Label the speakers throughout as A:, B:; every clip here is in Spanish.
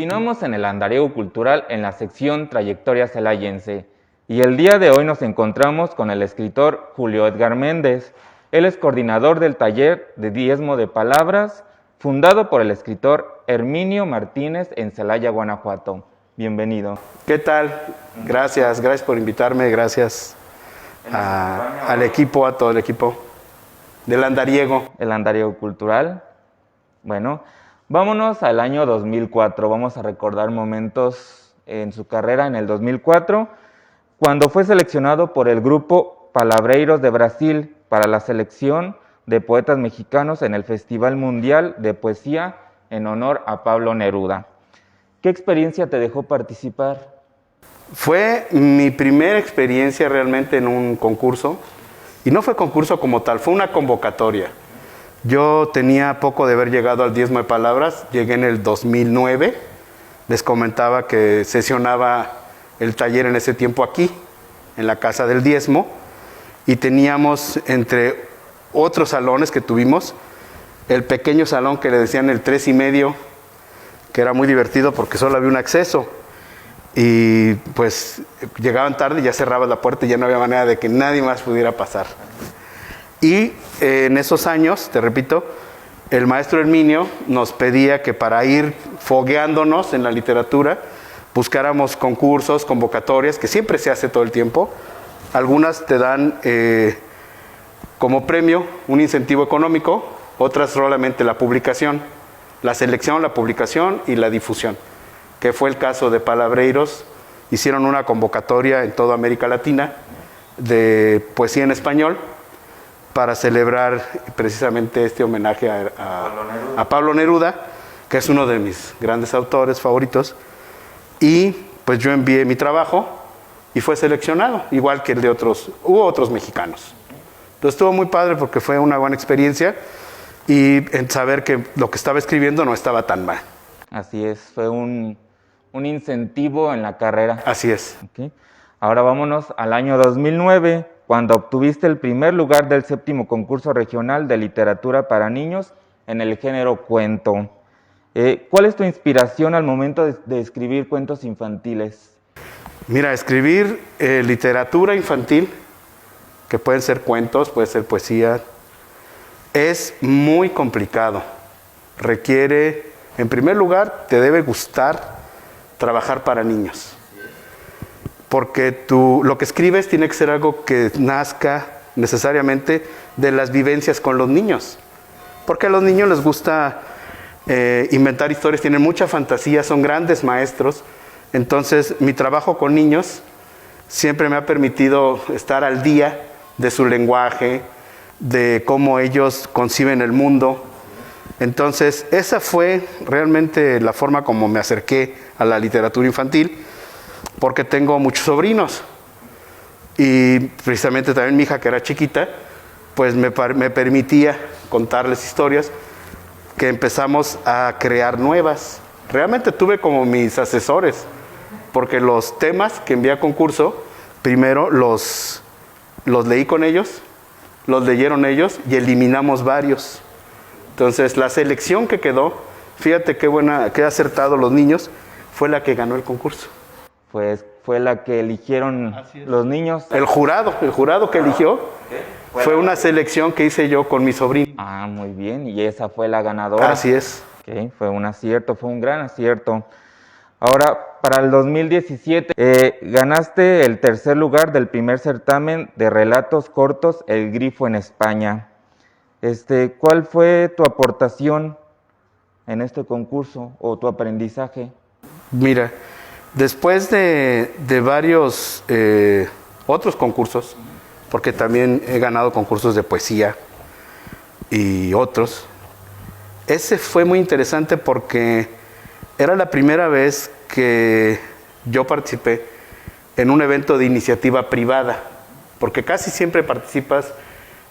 A: Continuamos en el Andariego Cultural en la sección Trayectoria Celayense y el día de hoy nos encontramos con el escritor Julio Edgar Méndez. Él es coordinador del taller de Diezmo de Palabras, fundado por el escritor Herminio Martínez en Celaya, Guanajuato. Bienvenido.
B: ¿Qué tal? Gracias por invitarme, gracias al equipo, a todo el equipo del Andariego.
A: El Andariego Cultural. Bueno, vámonos al año 2004. Vamos a recordar momentos en su carrera en el 2004, cuando fue seleccionado por el grupo Palabreiros de Brasil para la selección de poetas mexicanos en el Festival Mundial de Poesía en honor a Pablo Neruda. ¿Qué experiencia te dejó participar?
B: Fue mi primera experiencia realmente en un concurso, y no fue concurso como tal, fue una convocatoria. Yo tenía poco de haber llegado al Diezmo de Palabras, llegué en el 2009, les comentaba que sesionaba el taller en ese tiempo aquí, en la Casa del Diezmo, y teníamos entre otros salones que tuvimos, el pequeño salón que le decían el 3,5, que era muy divertido porque solo había un acceso, y pues llegaban tarde y ya cerrabas la puerta y ya no había manera de que nadie más pudiera pasar. Y en esos años, te repito, el maestro Herminio nos pedía que para ir fogueándonos en la literatura, buscáramos concursos, convocatorias, que siempre se hace todo el tiempo. Algunas te dan como premio un incentivo económico, otras solamente la publicación, la selección, la publicación y la difusión, que fue el caso de Palabreiros. Hicieron una convocatoria en toda América Latina de poesía en español para celebrar precisamente este homenaje a Pablo Neruda, que es uno de mis grandes autores favoritos. Y pues yo envié mi trabajo y fue seleccionado, igual que el de hubo otros mexicanos. Entonces estuvo muy padre porque fue una buena experiencia y en saber que lo que estaba escribiendo no estaba tan mal.
A: Así es, fue un incentivo en la carrera.
B: Así es.
A: Okay. Ahora vámonos al año 2009, cuando obtuviste el primer lugar del 7º concurso regional de literatura para niños en el género cuento. ¿Cuál es tu inspiración al momento de escribir cuentos infantiles?
B: Mira, escribir literatura infantil, que pueden ser cuentos, puede ser poesía, es muy complicado. Requiere, en primer lugar, te debe gustar trabajar para niños. Porque lo que escribes tiene que ser algo que nazca necesariamente de las vivencias con los niños. Porque a los niños les gusta inventar historias, tienen mucha fantasía, son grandes maestros. Entonces, mi trabajo con niños siempre me ha permitido estar al día de su lenguaje, de cómo ellos conciben el mundo. Entonces, esa fue realmente la forma como me acerqué a la literatura infantil, porque tengo muchos sobrinos. Y precisamente también mi hija, que era chiquita, pues me permitía contarles historias, que empezamos a crear nuevas. Realmente tuve como mis asesores, porque los temas que envié a concurso, primero los leí con ellos, los leyeron ellos y eliminamos varios. Entonces la selección que quedó, fíjate qué acertado los niños, fue la que ganó el concurso.
A: Pues fue la que eligieron los niños.
B: El jurado que eligió fue una selección que hice yo con mi sobrino.
A: Ah, muy bien, y esa fue la ganadora.
B: Así es.
A: Okay, fue un acierto, fue un gran acierto. Ahora, para el 2017, ganaste el tercer lugar del primer certamen de relatos cortos El Grifo en España. ¿Cuál fue tu aportación en este concurso o tu aprendizaje?
B: Mira, después de varios otros concursos, porque también he ganado concursos de poesía y otros, ese fue muy interesante porque era la primera vez que yo participé en un evento de iniciativa privada, porque casi siempre participas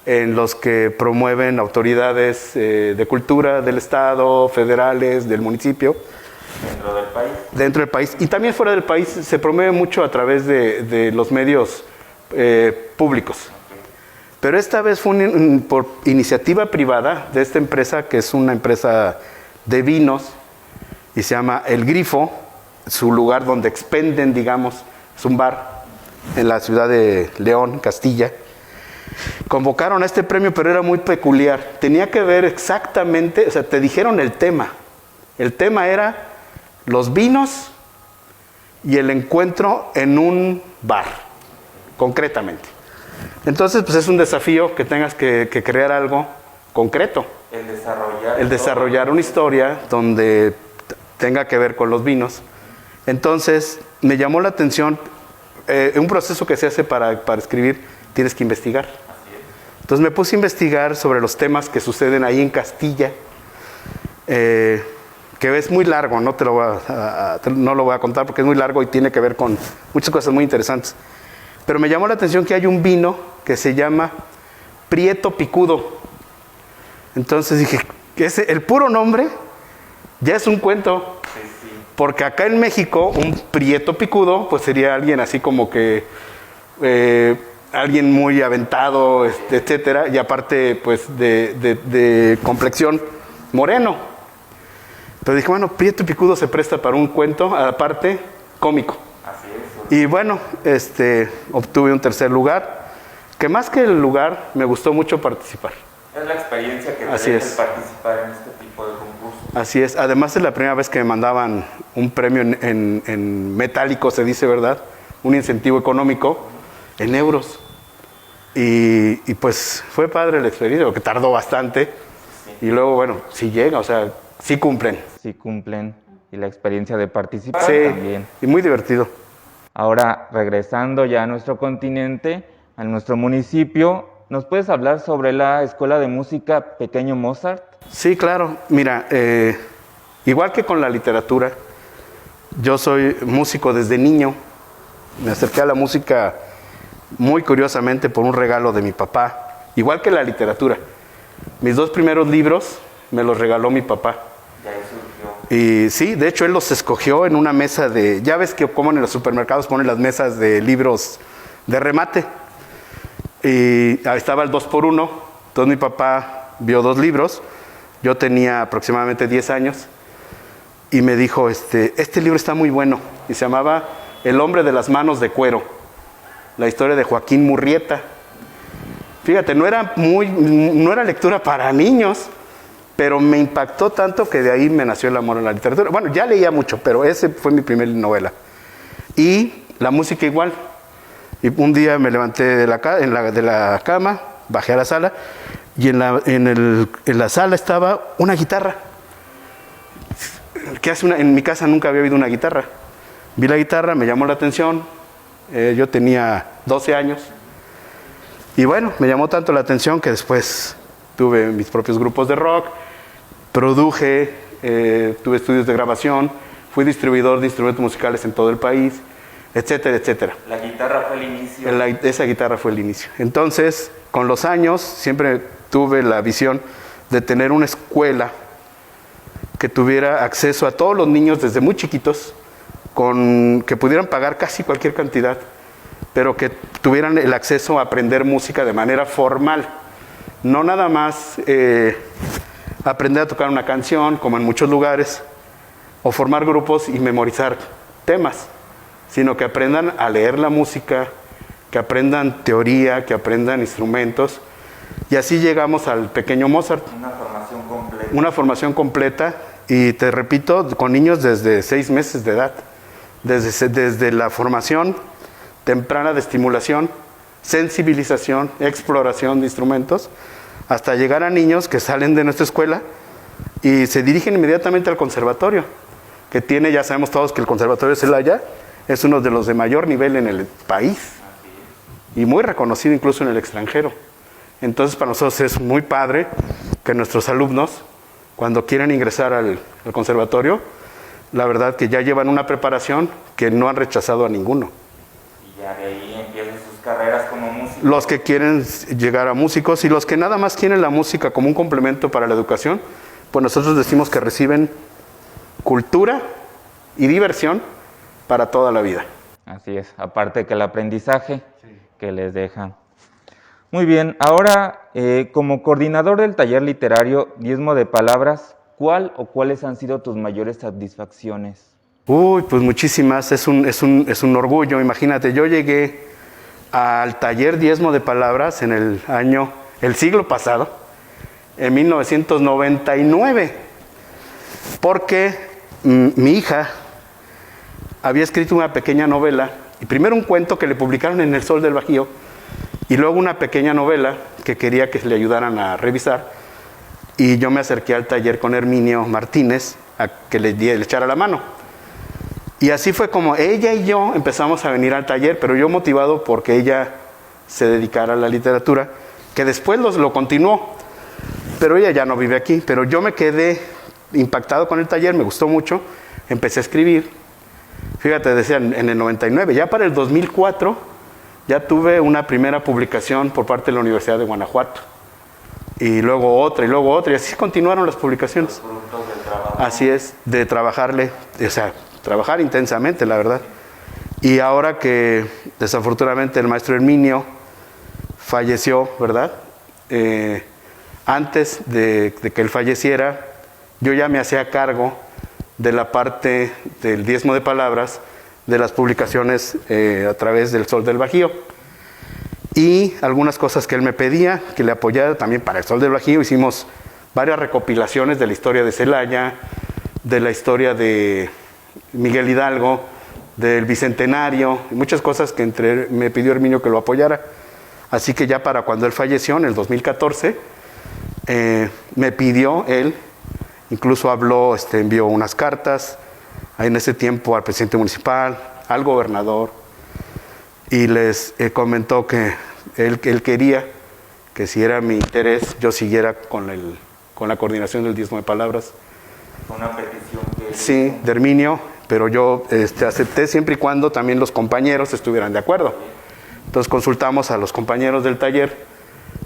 B: en los que promueven autoridades de cultura del Estado, federales, del municipio.
A: ¿Dentro del país?
B: Dentro del país. Y también fuera del país se promueve mucho a través de los medios públicos. Pero esta vez fue por iniciativa privada de esta empresa, que es una empresa de vinos, y se llama El Grifo, su lugar donde expenden, digamos, es un bar en la ciudad de León, Castilla. Convocaron a este premio, pero era muy peculiar. Tenía que ver exactamente, o sea, te dijeron el tema. El tema era los vinos y el encuentro en un bar, concretamente. Entonces, pues es un desafío que tengas que crear algo concreto. El desarrollar una historia donde tenga que ver con los vinos. Entonces, me llamó la atención, un proceso que se hace para escribir, tienes que investigar. Entonces me puse a investigar sobre los temas que suceden ahí en Castilla, que es muy largo, no lo voy a contar porque es muy largo y tiene que ver con muchas cosas muy interesantes. Pero me llamó la atención que hay un vino que se llama Prieto Picudo. Entonces dije, el puro nombre ya es un cuento. Porque acá en México, un prieto picudo, pues sería alguien así como que, alguien muy aventado, etcétera, y aparte, pues, de complexión moreno. Pero dije, bueno, prieto picudo se presta para un cuento, aparte, cómico.
A: Así es.
B: Y bueno, obtuve un tercer lugar, que más que el lugar, me gustó mucho participar.
A: Es la experiencia que te
B: Así
A: deja
B: es.
A: participar en este tipo de concursos.
B: Así es. Además es la primera vez que me mandaban un premio en metálico, se dice, ¿verdad? Un incentivo económico en euros. Y pues fue padre la experiencia, porque tardó bastante. Sí. Y luego, bueno, sí llega, o sea, sí cumplen.
A: Sí cumplen. Y la experiencia de participar
B: sí,
A: también.
B: Y muy divertido.
A: Ahora, regresando ya a nuestro continente, a nuestro municipio, ¿nos puedes hablar sobre la Escuela de Música Pequeño Mozart?
B: Sí, claro. Mira, igual que con la literatura, yo soy músico desde niño. Me acerqué a la música muy curiosamente por un regalo de mi papá. Igual que la literatura. Mis 2 primeros libros me los regaló mi papá.
A: Ya surgió.
B: Y sí, de hecho él los escogió en una mesa de... Ya ves que como en los supermercados ponen las mesas de libros de remate. Y ahí estaba el 2x1. Entonces mi papá vio 2 libros. Yo tenía aproximadamente 10 años. Y me dijo, este libro está muy bueno. Y se llamaba El hombre de las manos de cuero. La historia de Joaquín Murrieta. Fíjate, no era lectura para niños, pero me impactó tanto que de ahí me nació el amor a la literatura. Bueno, ya leía mucho, pero ese fue mi primera novela. Y la música igual. Y un día me levanté de la cama, bajé a la sala, y en la sala estaba una guitarra. En mi casa nunca había habido una guitarra. Vi la guitarra, me llamó la atención. Yo tenía 12 años. Y bueno, me llamó tanto la atención que después tuve mis propios grupos de rock, produje, tuve estudios de grabación, fui distribuidor de instrumentos musicales en todo el país, etcétera, etcétera.
A: La guitarra fue el inicio.
B: Esa guitarra fue el inicio. Entonces, con los años, siempre tuve la visión de tener una escuela que tuviera acceso a todos los niños desde muy chiquitos, que pudieran pagar casi cualquier cantidad, pero que tuvieran el acceso a aprender música de manera formal. No nada más aprender a tocar una canción, como en muchos lugares, o formar grupos y memorizar temas, sino que aprendan a leer la música, que aprendan teoría, que aprendan instrumentos. Y así llegamos al Pequeño Mozart.
A: Una formación completa.
B: Una formación completa, y te repito, con niños desde 6 meses de edad. Desde la formación temprana de estimulación, sensibilización, exploración de instrumentos, hasta llegar a niños que salen de nuestra escuela y se dirigen inmediatamente al conservatorio, que tiene, ya sabemos todos que el Conservatorio de Celaya es uno de los de mayor nivel en el país y muy reconocido incluso en el extranjero. Entonces para nosotros es muy padre que nuestros alumnos, cuando quieren ingresar al conservatorio, la verdad que ya llevan una preparación que no han rechazado a ninguno.
A: Y ya de ahí empiezan sus carreras como músicos.
B: Los que quieren llegar a músicos y los que nada más quieren la música como un complemento para la educación, pues nosotros decimos que reciben cultura y diversión para toda la vida.
A: Así es, aparte que el aprendizaje que les deja. Muy bien, ahora como coordinador del taller literario Diezmo de Palabras, ¿cuál o cuáles han sido tus mayores satisfacciones?
B: Uy, pues muchísimas, es un orgullo. Imagínate, yo llegué al taller Diezmo de Palabras en el siglo pasado, en 1999, porque mi hija había escrito una pequeña novela, y primero un cuento que le publicaron en El Sol del Bajío, y luego una pequeña novela que quería que le ayudaran a revisar, y yo me acerqué al taller con Herminio Martínez a que le echara la mano. Y así fue como ella y yo empezamos a venir al taller, pero yo motivado porque ella se dedicara a la literatura, que después lo continuó, pero ella ya no vive aquí. Pero yo me quedé impactado con el taller, me gustó mucho, empecé a escribir. Fíjate, decía en el 99, ya para el 2004 ya tuve una primera publicación por parte de la Universidad de Guanajuato. Y luego otra, y así continuaron las publicaciones.
A: Los frutos del trabajo.
B: Así es, de trabajarle, o sea, trabajar intensamente, la verdad. Y ahora que desafortunadamente el maestro Herminio falleció, ¿verdad? Antes de que él falleciera, yo ya me hacía cargo de la parte del Diezmo de Palabras, de las publicaciones a través del Sol del Bajío. Y algunas cosas que él me pedía, que le apoyara también para el Sol del Bajío. Hicimos varias recopilaciones de la historia de Celaya, de la historia de Miguel Hidalgo, del Bicentenario, y muchas cosas que me pidió Herminio que lo apoyara. Así que ya para cuando él falleció, en el 2014, me pidió él, incluso habló, envió unas cartas, en ese tiempo al presidente municipal, al gobernador, y les comentó que él quería que si era mi interés, yo siguiera con la coordinación del Diezmo de Palabras.
A: Una petición que...
B: Sí, de Herminio, pero yo acepté siempre y cuando también los compañeros estuvieran de acuerdo. Entonces consultamos a los compañeros del taller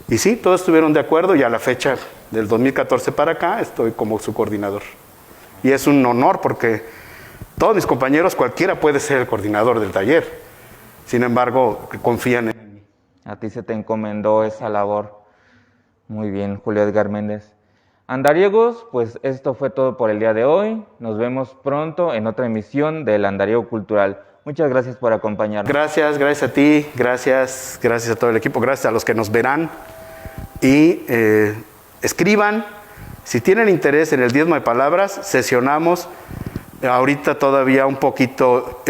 B: y sí, todos estuvieron de acuerdo, y a la fecha del 2014 para acá estoy como su coordinador. Y es un honor porque todos mis compañeros, cualquiera puede ser el coordinador del taller. Sin embargo, confían en mí.
A: A ti se te encomendó esa labor. Muy bien, Julio Edgar Méndez. Andariegos, pues esto fue todo por el día de hoy. Nos vemos pronto en otra emisión del Andariego Cultural. Muchas gracias por acompañarnos.
B: Gracias a ti, gracias a todo el equipo, gracias a los que nos verán. Y escriban, si tienen interés en el Diezmo de Palabras, sesionamos. Ahorita todavía un poquito,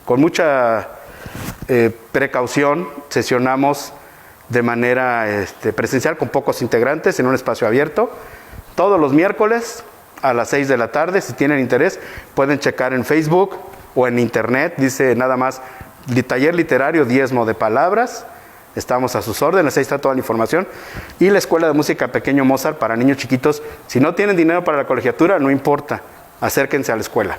B: con mucha precaución, sesionamos de manera presencial con pocos integrantes en un espacio abierto, todos los miércoles a las 6 de la tarde. Si tienen interés, pueden checar en Facebook o en internet, dice nada más Taller Literario Diezmo de Palabras. Estamos a sus órdenes, ahí está toda la información. Y la Escuela de Música Pequeño Mozart para niños chiquitos. Si no tienen dinero para la colegiatura, no importa, acérquense a la escuela.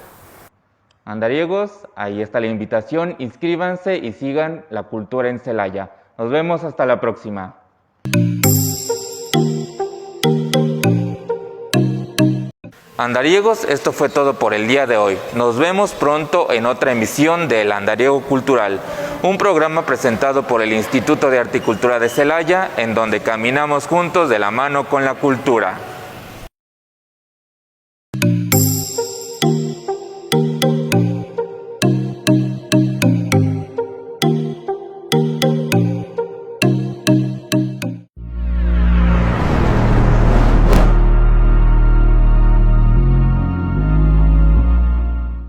A: Andariegos, ahí está la invitación, inscríbanse y sigan la cultura en Celaya. Nos vemos hasta la próxima. Andariegos, esto fue todo por el día de hoy. Nos vemos pronto en otra emisión del Andariego Cultural, un programa presentado por el Instituto de Arte y Cultura de Celaya, en donde caminamos juntos de la mano con la cultura.